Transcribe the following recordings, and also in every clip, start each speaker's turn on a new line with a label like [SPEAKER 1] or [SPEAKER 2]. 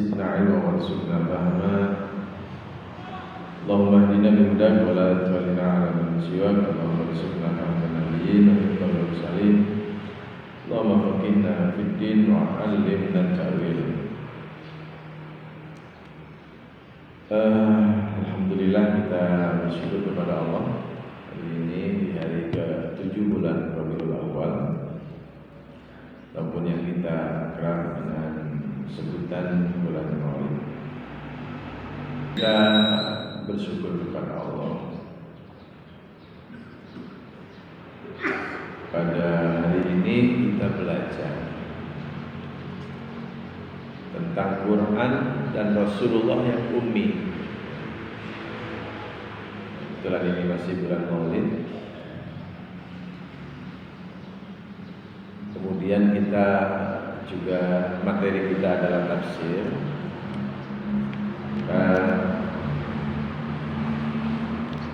[SPEAKER 1] زدنا علما وارزقنا فهما اللهم اهدنا بهداك ولا تولنا على من سواك اللهم ارزقنا فهم النبيين وحفظ المرسلين اللهم فقهنا في الدين وعلمنا التأويل. Alhamdulillah kita bersyukur kepada Allah. Hari ini di hari ke-7 bulan Rabiul Awal, ataupun yang kita kerap dengan sebutan bulan Maulid. Kita bersyukur kepada Allah. Pada hari ini kita belajar tentang Quran dan Rasulullah yang ummi. Kebetulan ini masih bulan Maulid. Kemudian kita juga materi kita adalah tafsir.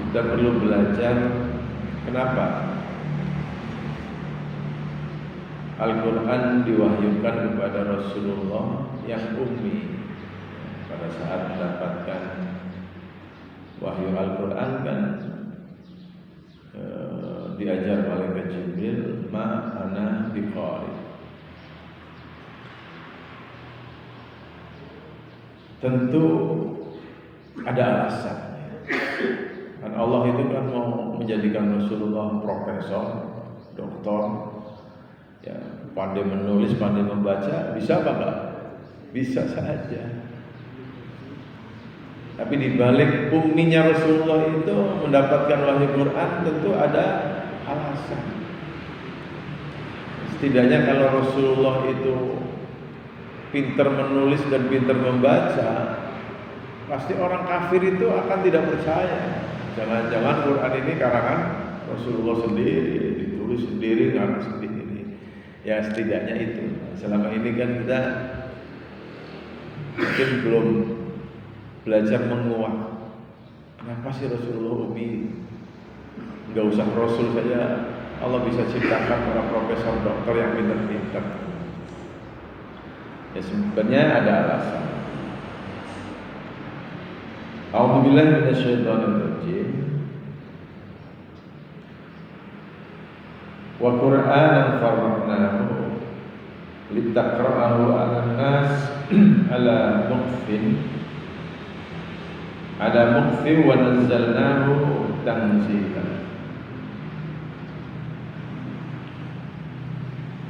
[SPEAKER 1] Kita perlu belajar kenapa Al-Quran diwahyukan kepada Rasulullah yang ummi. Pada saat mendapatkan wahyu Al-Quran kan diajar oleh Jibril, ma ana biqari. Tentu ada alasannya. Dan Allah itu kan mau menjadikan Rasulullah profesor, doktor, ya, pandai menulis, pandai membaca, bisa apa enggak? Bisa saja. Tapi di balik umminya Rasulullah itu mendapatkan wahyu Quran tentu ada alasan. Setidaknya kalau Rasulullah itu pintar menulis dan pintar membaca, pasti orang kafir itu akan tidak percaya. Jangan-jangan Quran ini karangan Rasulullah sendiri, ditulis sendiri, ngarang sendiri. Ya setidaknya itu. Selama ini kan kita mungkin belum belajar menguak. Kenapa sih Rasulullah ummi? Enggak usah Rasul saja, Allah bisa ciptakan para profesor dokter yang pintar-pintar. Ya sebenarnya ada alasan. A'udzubillahi minasyaitonirrajim. Wa Qur'anan farraqnahu litaqra'ahu 'alan nas 'ala muqfin wa nazzalnahu tanzila.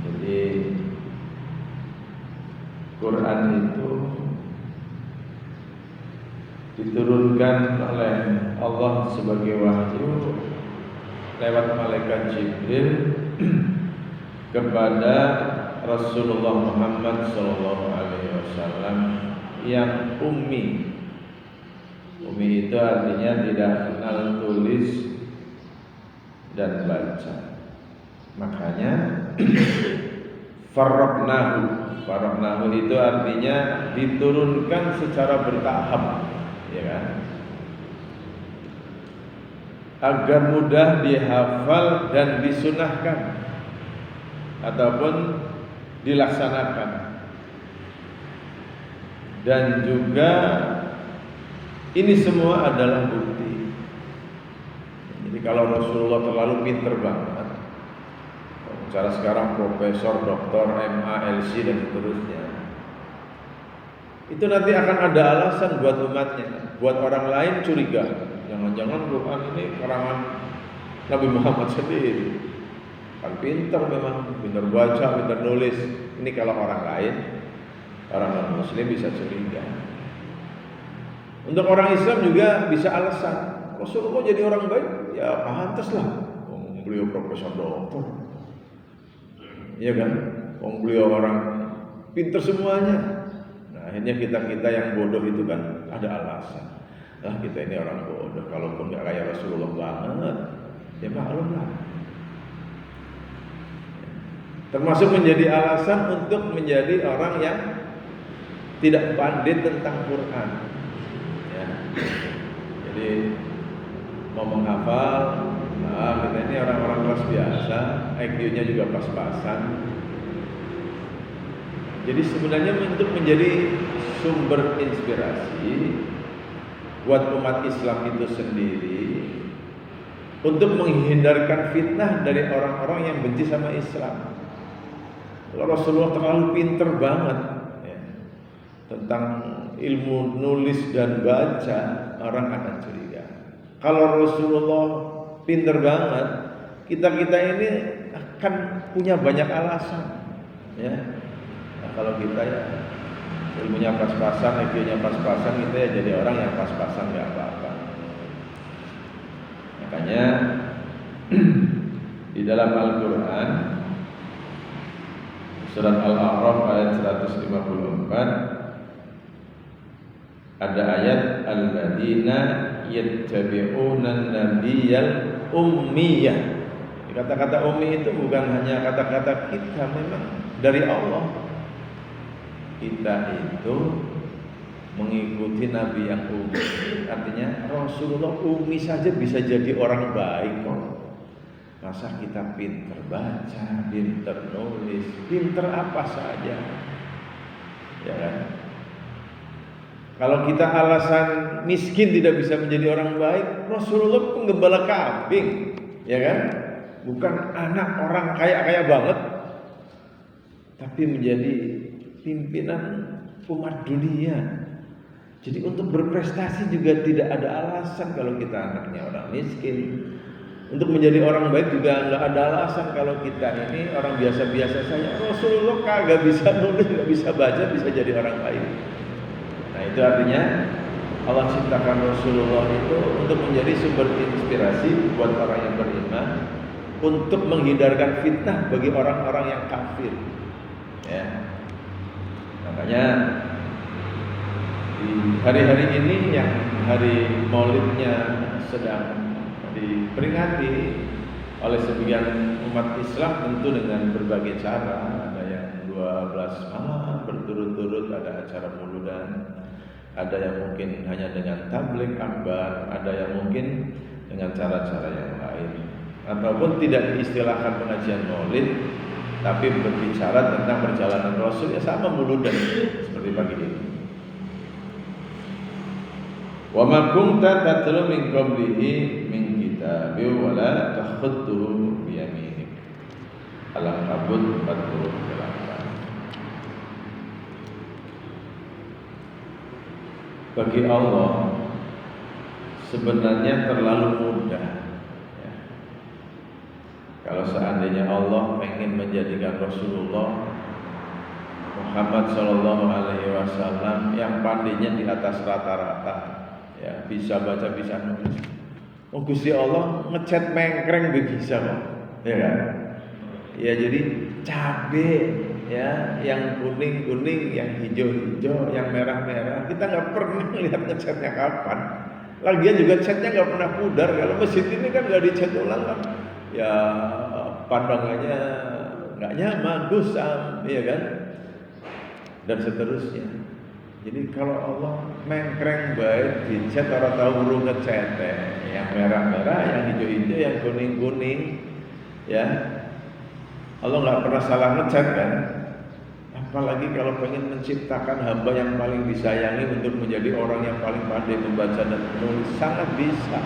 [SPEAKER 1] Jadi Quran itu diturunkan oleh Allah sebagai wahyu lewat malaikat Jibril kepada Rasulullah Muhammad SAW yang ummi. Ummi itu artinya tidak kenal tulis dan baca. Makanya Farraqnahu itu artinya diturunkan secara bertahap, ya kan? Agar mudah dihafal dan disunahkan ataupun dilaksanakan. Dan juga ini semua adalah bukti. Jadi kalau Rasulullah terlalu pinter banget, cara sekarang profesor, doktor, MA, LC dan seterusnya, itu nanti akan ada alasan buat umatnya, buat orang lain curiga. Jangan-jangan Quran ini karangan Nabi Muhammad sendiri. Kan pinter memang, pinter baca, pinter nulis. Ini kalau orang lain, orang non-muslim bisa curiga. Untuk orang Islam juga bisa alasan, Rasulullah jadi orang baik, ya pantas lah. Beliau profesor doktor, iya kan? Beliau orang pinter semuanya. Nah akhirnya kita yang bodoh itu kan ada alasan. Nah kita ini orang bodoh, kalaupun nggak kayak Rasulullah banget, ya maklum lah. Termasuk menjadi alasan untuk menjadi orang yang tidak pandai tentang Quran. Ya. Jadi mau menghafal, kita ini orang-orang kelas biasa, IQ-nya juga pas-pasan. Jadi sebenarnya untuk menjadi sumber inspirasi buat umat Islam itu sendiri untuk menghindarkan fitnah dari orang-orang yang benci sama Islam. Kalau Rasulullah terlalu pinter banget ya, tentang ilmu nulis dan baca, orang akan curiga. Kalau Rasulullah pinter banget, kita ini akan punya banyak alasan ya. Nah, kalau kita ya ilmunya pas-pasan, IQ-nya pas-pasan, kita ya jadi orang yang pas-pasan, nggak apa-apa. Makanya di dalam Al-Quran surat Al-A'raf ayat 154 ada ayat alladzina yattabi'una an-nabiyyal ummiyah. Kata-kata ummi itu bukan hanya kata-kata kita, memang dari Allah. Kita itu mengikuti Nabi yang ummi. Artinya Rasulullah ummi saja bisa jadi orang baik kok. Masa kita pinter baca, pinter nulis, pinter apa saja, ya kan? Kalau kita alasan miskin tidak bisa menjadi orang baik, Rasulullah penggembala kambing, ya kan? Bukan anak orang kaya banget, tapi menjadi pimpinan umat dunia. Jadi untuk berprestasi juga tidak ada alasan kalau kita anaknya orang miskin. Untuk menjadi orang baik juga nggak ada alasan kalau kita ini orang biasa-biasa saja. Rasulullah kagak bisa nulis, nggak bisa baca, bisa jadi orang baik. Nah itu artinya Allah ciptakan Rasulullah itu untuk menjadi sumber inspirasi buat orang yang beriman, untuk menghindarkan fitnah bagi orang-orang yang kafir. Ya. Makanya di hari-hari ini yang hari Maulidnya sedang diperingati oleh sebagian umat Islam tentu dengan berbagai cara. Ada yang 12 malam berturut-turut ada acara mauludan, ada yang mungkin hanya dengan tabligh akbar, ada yang mungkin dengan cara-cara yang lain, ataupun tidak diistilahkan pengajian maulid tapi berbicara tentang perjalanan Rasul, ya sama mauludan seperti pagi ini. Wa ma kunta tatlu min qablihi min kitabi wa la takhutuhu bi yaminik. Al-Ankabut 48. Bagi Allah sebenarnya terlalu mudah ya. Kalau seandainya Allah ingin menjadikan Rasulullah Muhammad Sallallahu Alaihi Wasallam yang pandainya di atas rata-rata, ya bisa baca bisa nulis. Oh Gusti Allah ngecat mengkreng bisa kok, ya kan? Ya jadi cabe ya, yang kuning-kuning, yang hijau-hijau, yang merah-merah, kita nggak pernah lihat ngecatnya kapan. Lagian juga catnya nggak pernah pudar. Kalau masjid ini kan nggak dicat ulang kan, ya pandangannya nggak nyaman, gusam, ya kan? Dan seterusnya. Jadi kalau Allah mengkreng baik dicat orang tahu burung ngecat, yang merah-merah, yang hijau-hijau, yang kuning-kuning, ya Allah nggak pernah salah ngecat kan? Apalagi kalau pengen menciptakan hamba yang paling disayangi untuk menjadi orang yang paling pandai membaca dan menulis, sangat bisa.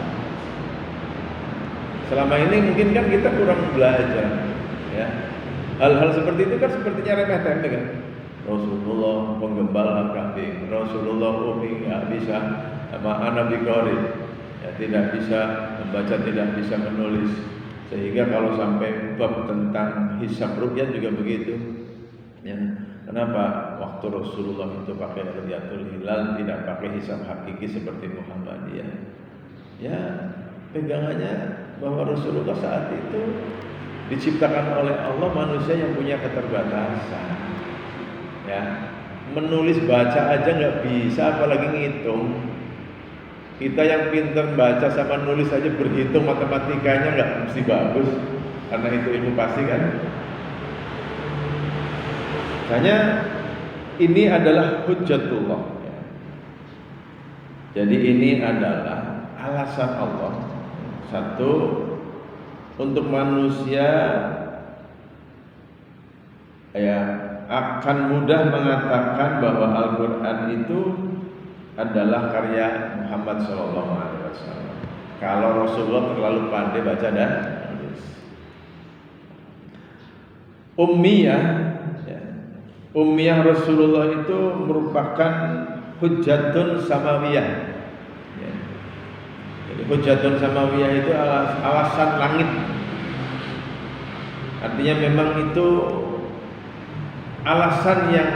[SPEAKER 1] Selama ini mungkin kan kita kurang belajar, ya hal-hal seperti itu kan sepertinya remeh-temeh kan? Rasulullah penggembala kambing, Rasulullah ummi nggak bisa ma'ana biqari, ya tidak bisa membaca, tidak bisa menulis. Sehingga kalau sampai bab tentang hisab ru'yat juga begitu. Ya, kenapa waktu Rasulullah itu pakai ru'yatul hilal, tidak pakai hisab hakiki seperti Muhammadiyah? Ya, pegangannya bahwa Rasulullah saat itu diciptakan oleh Allah manusia yang punya keterbatasan. Ya, menulis baca aja nggak bisa, apalagi ngitung. Kita yang pintar baca sama nulis aja berhitung matematikanya nggak mesti bagus, karena itu ilmu pasti kan. Makanya ini adalah hujjatullah. Ya. Jadi ini adalah alasan Allah, satu, untuk manusia ya akan mudah mengatakan bahwa Al-Quran itu adalah karya Muhammad SAW. Kalau Rasulullah terlalu pandai baca dan tulis. Ummiyah, ya. Ummiyah Rasulullah itu merupakan hujjatun samawiyah. Ya. Jadi hujjatun samawiyah itu alasan langit. Artinya memang itu alasan yang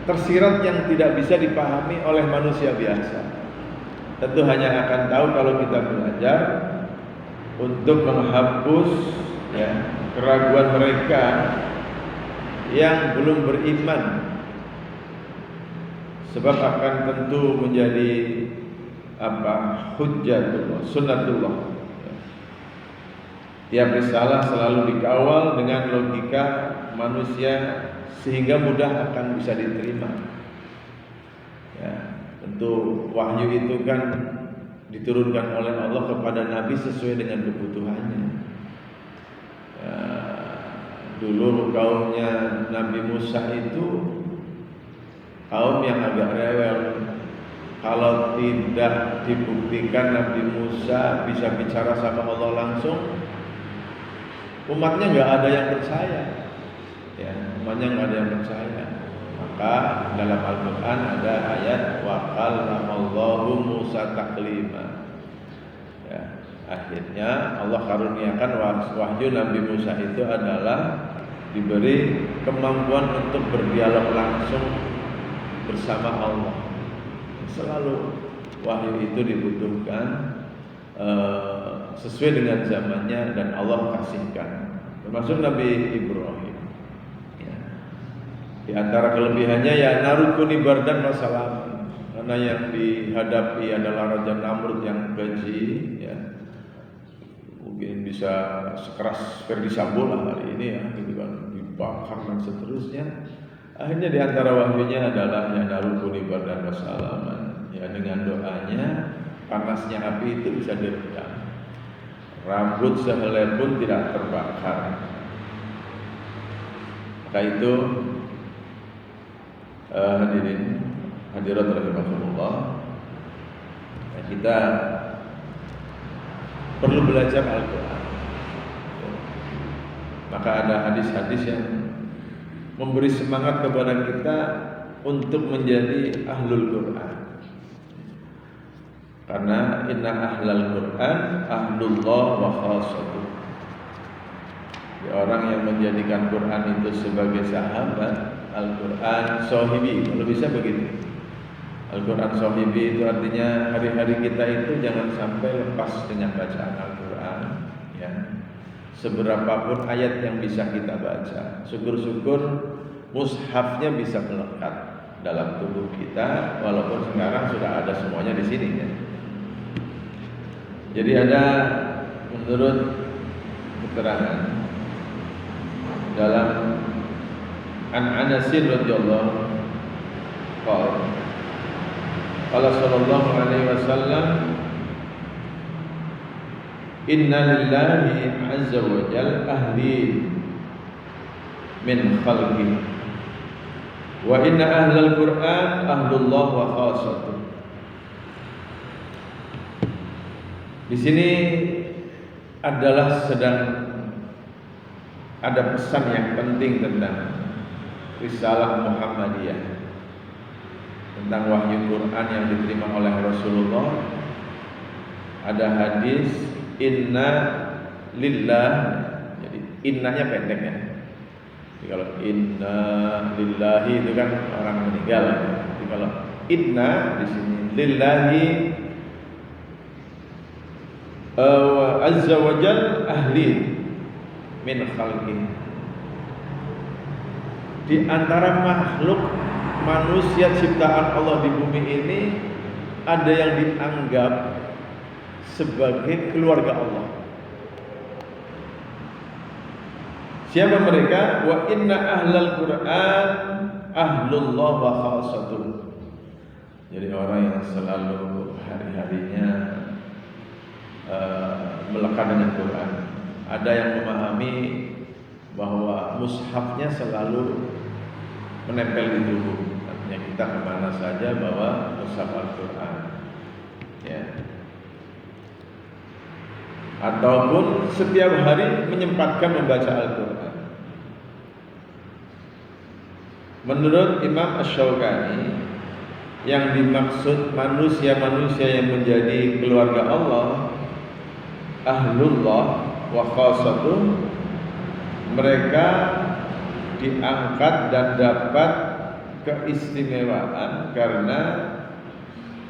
[SPEAKER 1] tersirat yang tidak bisa dipahami oleh manusia biasa. Tentu hanya akan tahu kalau kita belajar untuk menghapus ya, keraguan mereka yang belum beriman, sebab akan tentu menjadi hujjatullah, sunnatullah. Tiap risalah selalu dikawal dengan logika manusia sehingga mudah akan bisa diterima. Ya, tentu wahyu itu kan diturunkan oleh Allah kepada Nabi sesuai dengan kebutuhannya. Ya, dulu kaumnya Nabi Musa itu kaum yang agak rewel. Kalau tidak dibuktikan Nabi Musa bisa bicara sama Allah langsung, umatnya nggak ada yang percaya. Ya, umatnya nggak ada yang percaya. Maka dalam Al-Quran ada ayat wa kallamallahu Musa taklima. Ya, akhirnya Allah karuniakan wahyu Nabi Musa itu adalah diberi kemampuan untuk berdialog langsung bersama Allah. Selalu wahyu itu dibutuhkan sesuai dengan zamannya dan Allah kasihkan. Termasuk Nabi Ibrahim. Di antara kelebihannya ya narukuni bardan masalah, karena yang dihadapi adalah Raja Namrud yang keji, ya. Mungkin bisa sekeras Ferdi Sambo lah hari ini ya, gitu kan, dibakar dan seterusnya. Akhirnya di antara wahyunya adalah ya narukuni bardan masalah, ya dengan doanya panasnya api itu bisa diredam, rambut sehelai pun tidak terbakar. Maka itu hadirin hadirat rahimakumullah, kita perlu belajar Al-Quran. Maka ada hadis-hadis yang memberi semangat kepada kita untuk menjadi ahlul Quran. Karena inna ahlal Quran ahlullah wa khasatuh. Orang yang menjadikan Quran itu sebagai sahabat, Al-Quran sohibi, kalau bisa begitu. Al-Quran sohibi itu artinya hari-hari kita itu jangan sampai lepas dengan bacaan Al-Quran, ya. Seberapapun ayat yang bisa kita baca, syukur-syukur mushafnya bisa melekat dalam tubuh kita, walaupun sekarang sudah ada semuanya di sini, ya. Jadi ada menurut keterangan dalam Anas radhiyallahu qala sallallahu alaihi wasallam inna lillahi azza wa jalla ahli min khalqi wa inna ahlal Qur'an ahlullah wa khassatuh. Di sini adalah sedang ada pesan yang penting tentang risalah Muhammadiyah, tentang wahyu Quran yang diterima oleh Rasulullah. Ada hadis inna lillah, jadi innanya pendek ya. Jadi kalau inna lillahi itu kan orang meninggal. Jadi kalau inna di sini lillahi azza wa jal ahli min khalqi. Di antara makhluk manusia ciptaan Allah di bumi ini ada yang dianggap sebagai keluarga Allah. Siapa mereka? Wa inna ahlal Quran ahlullah wa khassatuh. Jadi orang yang selalu hari-harinya melekat dengan Quran. Ada yang memahami bahwa mushafnya selalu menempel di tubuh. Artinya kita kemana saja bawa mushaf Al-Quran, ya. Ataupun setiap hari menyempatkan membaca Al-Quran. Menurut Imam Asy-Syaukani, yang dimaksud manusia-manusia yang menjadi keluarga Allah, ahlullah wa khasatuh, mereka diangkat dan dapat keistimewaan karena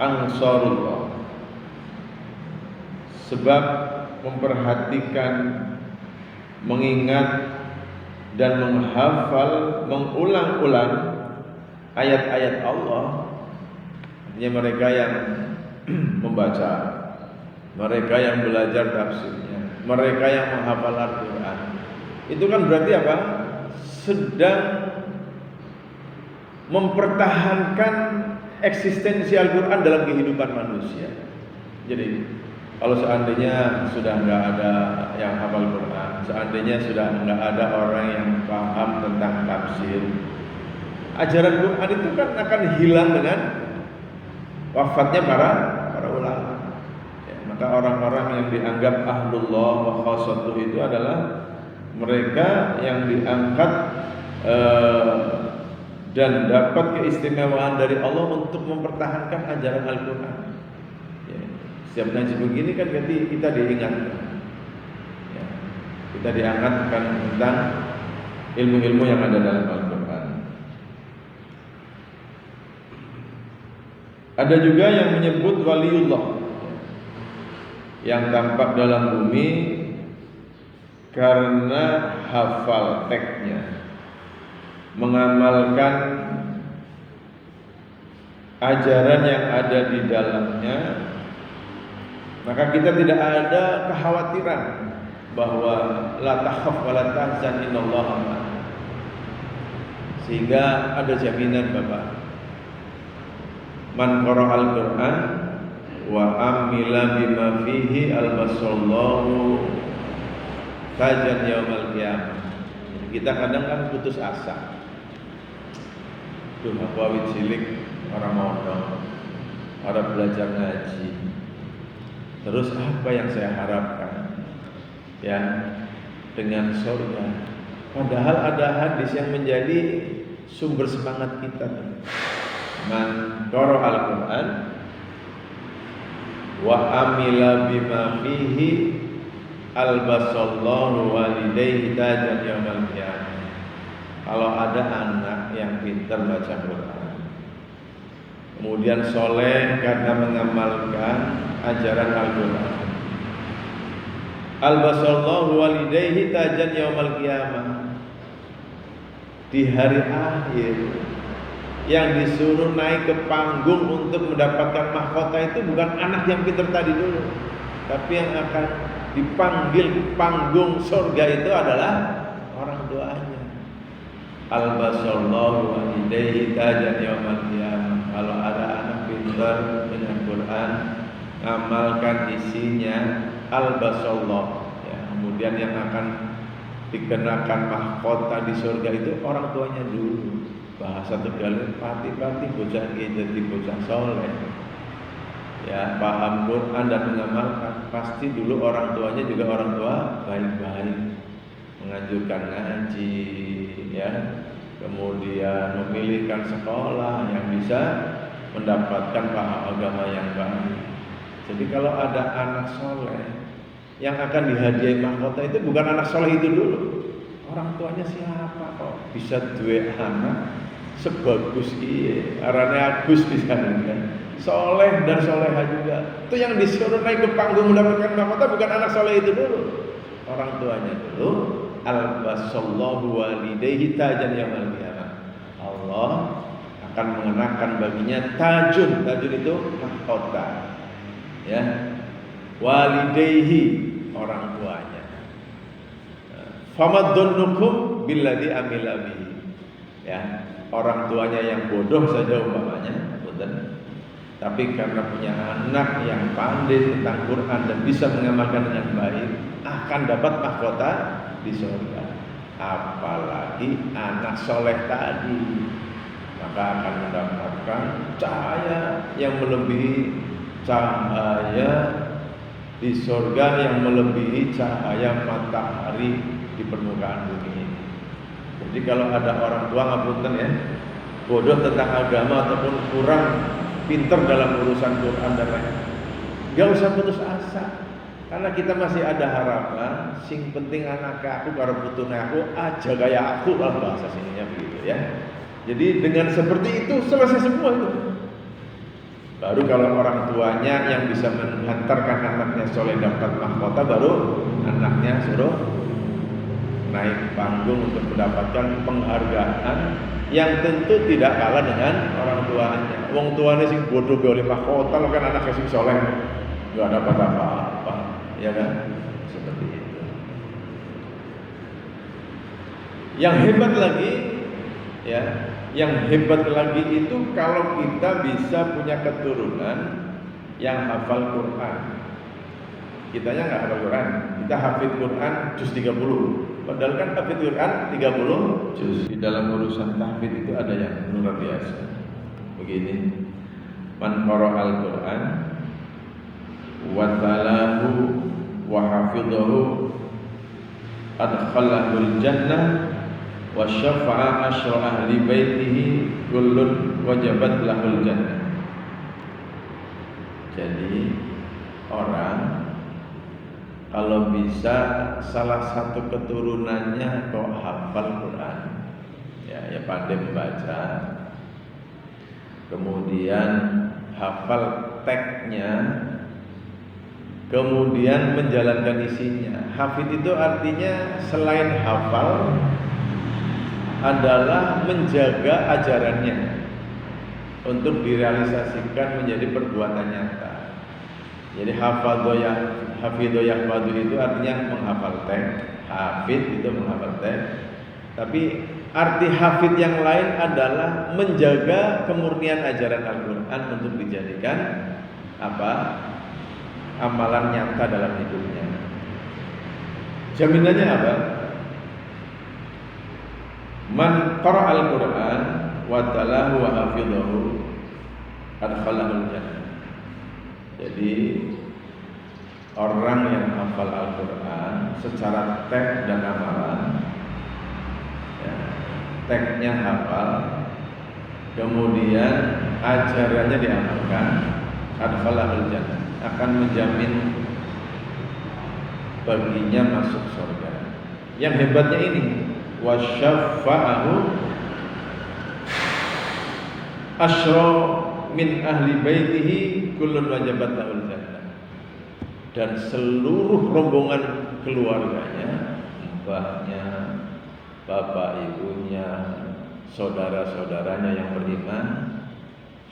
[SPEAKER 1] ansarullah, sebab memperhatikan, mengingat dan menghafal, mengulang-ulang ayat-ayat Allah. Artinya mereka yang membaca, mereka yang belajar tafsirnya, mereka yang menghafal Al-Quran. Itu kan berarti apa? Sedang mempertahankan eksistensi Al-Quran dalam kehidupan manusia. Jadi kalau seandainya sudah nggak ada yang hafal Quran, seandainya sudah nggak ada orang yang paham tentang tafsir, ajaran Quran itu kan akan hilang dengan wafatnya para ulama. Ya, maka orang-orang yang dianggap ahlullah wa khasatuh itu adalah mereka yang diangkat dan dapat keistimewaan dari Allah untuk mempertahankan ajaran Al-Quran. Ya, setiap ngaji begini kan kita diingatkan, ya, kita diingatkan tentang ilmu-ilmu yang ada dalam Al-Quran. Ada juga yang menyebut waliullah, yang tampak dalam bumi karena hafal teksnya, mengamalkan ajaran yang ada di dalamnya, maka kita tidak ada kekhawatiran bahwa la takhaf wa la tahzan innallaha ma'ana. Sehingga ada jaminan Bapak, man qara'al Qur'an wa amila bima fihi albasallahu tajan yaumal qiyamah. Kita kadang kan putus asa. Duh, aku awit cilik orang mondok, orang belajar ngaji. Terus apa yang saya harapkan? Ya, dengan surga. Padahal ada hadis yang menjadi sumber semangat kita. Man qara'al Qur'an wa amila bima fihi albasallahu walidayhi tajan yaumal qiyamah. Kalau ada anak yang pintar baca Quran, kemudian soleh karena mengamalkan ajaran Al-Quran, albasallahu walidayhi tajan yaumal qiyamah, di hari akhir yang disuruh naik ke panggung untuk mendapatkan mahkota itu bukan anak yang pintar tadi dulu, tapi yang akan dipanggil ke panggung surga itu adalah orang tuanya. Albasallahu walidayhi tajan yaumal qiyamah. Kalau ada anak pintar dengan Quran, amalkan isinya, albasallahu, ya, kemudian yang akan dikenakan mahkota di surga itu orang tuanya dulu. Bahasa Tegalnya pati-pati bocah jadi bocah soleh, ya, paham Quran dan mengamalkan. Pasti dulu orang tuanya juga orang tua baik-baik, menganjurkan ngaji, ya, kemudian memilihkan sekolah yang bisa mendapatkan paham agama yang baik. Jadi kalau ada anak soleh yang akan dihadiahi mahkota itu bukan anak soleh itu dulu, orang tuanya siapa kok bisa duwe anak sebagus iye, arane Agus bisa kan, soleh dan soleha juga. Itu yang disuruh naik ke panggung mendapatkan mahkota bukan anak soleh itu dulu, orang tuanya dulu. Albasallahu walidayhi tajan yaumal qiyamah. Allah akan mengenakan baginya tajun. Tajun itu mahkota, ya. Walidayhi, orang tuanya. Famadunnukum billadzi amila bihi, ya. Orang tuanya yang bodoh saja umpamanya, betul. Tapi karena punya anak yang pandai tentang Quran dan bisa mengamalkan dengan baik, akan dapat mahkota di surga. Apalagi anak soleh tadi, maka akan mendapatkan cahaya yang melebihi cahaya di surga, yang melebihi cahaya matahari di permukaan bumi ini. Jadi kalau ada orang tua ngapunten ya, bodoh tentang agama ataupun kurang pinter dalam urusan Quran dan lain, gak usah putus asa, karena kita masih ada harapan. Sing penting anak aku karo putune aku aja gaya aku lah, bahasa sininya begitu ya. Jadi dengan seperti itu selesai semua itu. Baru kalau orang tuanya yang bisa menghantarkan anaknya soleh dapat mahkota, baru anaknya suruh naik panggung untuk mendapatkan penghargaan yang tentu tidak kalah dengan orang tuanya. Wong tuanya sing bodoh oleh mahkota, lo kan anaknya sing soleh nggak dapat apa-apa, ya kan? Seperti itu. Yang hebat lagi, ya, yang hebat lagi itu kalau kita bisa punya keturunan yang hafal Quran. Kitanya nggak hafal Quran, kita hafid Quran juz 30. Padahal kan hafid Quran 30 juz. Di dalam urusan tahfidz itu ada yang luar biasa. Begini, man qara'al Quran wa talahu wa hafidhahu adkhalahul jannah wa syafa'a asyra ahli baitihi kullun wajabat lahul jannah. Jadi orang kalau bisa salah satu keturunannya kok hafal Quran, ya pandai membaca, kemudian hafal teksnya, kemudian menjalankan isinya. Hafid itu artinya selain hafal adalah menjaga ajarannya untuk direalisasikan menjadi perbuatan nyata. Jadi hafidho yahfadhu itu artinya menghafal teks, hafid itu menghafal teks. Tapi arti hafid yang lain adalah menjaga kemurnian ajaran Al-Quran untuk dijadikan amalan nyata dalam hidupnya. Jaminannya apa? Man qara'al Quran wa talahu wa hafidhahu adkhalahul jannah. Jadi orang yang hafal Al-Quran secara teks dan amalan, ya, teksnya hafal, kemudian ajarannya diamalkan, adkhalahul jannah, akan menjamin baginya masuk surga. Yang hebatnya ini, wasyafa'ahu asyra min ahli baitihi kullun wajabat lahul jannah. Dan seluruh rombongan keluarganya, mbahnya, bapak ibunya, saudara-saudaranya yang beriman,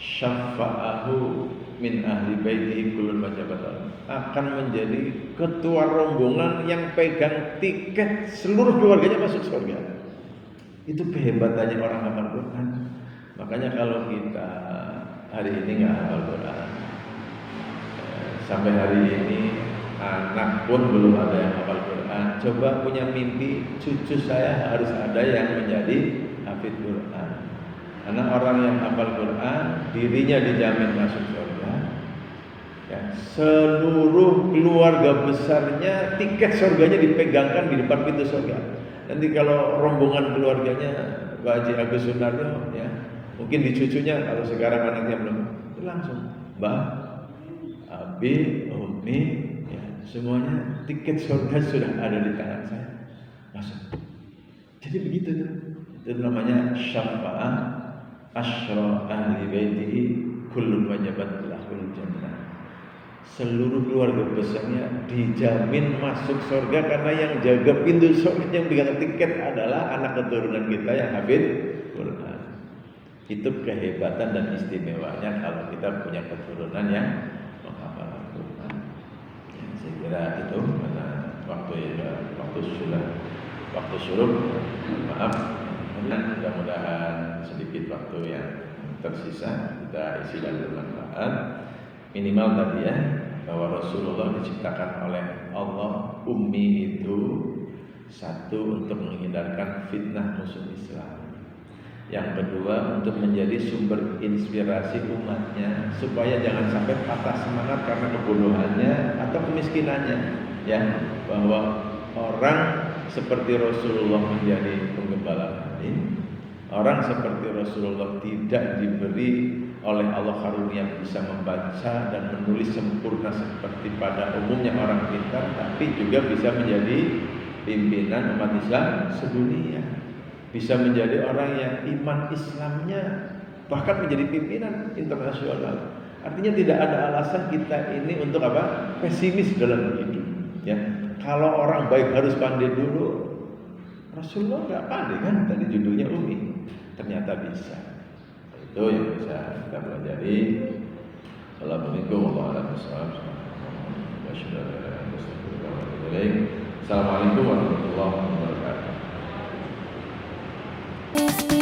[SPEAKER 1] syafa'ahu min ahli baitihi kullun wajabat lahul, akan menjadi ketua rombongan yang pegang tiket seluruh keluarganya masuk surga. Itu kehebatannya orang hafal Quran. Makanya kalau kita hari ini nggak hafal Quran, sampai hari ini anak pun belum ada yang hafal Quran, coba punya mimpi cucu saya harus ada yang menjadi hafid Quran. Karena orang yang hafal Quran dirinya dijamin masuk surga, ya, seluruh keluarga besarnya tiket surganya dipegangkan di depan pintu surga. Nanti kalau rombongan keluarganya Pak Haji Agus Sunarno, ya, mungkin di cucunya, kalau sekarang anaknya belum, langsung Mbah, Abi, Umi, ya, semuanya tiket surga sudah ada di tangan saya, masuk. Jadi begitu tuh. Itu namanya syafa'ah asyra ahli baitihi kullun wajabat lahul jannah. Seluruh keluarga besarnya dijamin masuk surga, karena yang jaga pintu surga, yang pegang tiket adalah anak keturunan kita yang hafid Quran. Itu kehebatan dan istimewanya kalau kita punya keturunan yang menghafal Al-Quran. Ya, saya kira itu, karena waktu suruh, maaf. Mudah-mudahan sedikit waktu yang tersisa kita isi dan bermanfaat. Minimal tadi ya, bahwa Rasulullah diciptakan oleh Allah ummi itu satu untuk menghindarkan fitnah musuh Islam. Yang kedua, untuk menjadi sumber inspirasi umatnya supaya jangan sampai patah semangat karena kebodohannya atau kemiskinannya, ya, bahwa orang seperti Rasulullah menjadi penggembala kambing, orang seperti Rasulullah tidak diberi oleh Allah karunia bisa membaca dan menulis sempurna seperti pada umumnya orang pintar, tapi juga bisa menjadi pimpinan umat Islam sedunia, bisa menjadi orang yang iman Islamnya bahkan menjadi pimpinan internasional. Artinya tidak ada alasan kita ini untuk apa? Pesimis dalam hidup, ya. Kalau orang baik harus pandai dulu. Rasulullah nggak pandai kan? Tadi judulnya Umi, ternyata bisa. Itu yang bisa kita pelajari. Assalamualaikum warahmatullahi wabarakatuh. Assalamualaikum warahmatullahi wabarakatuh.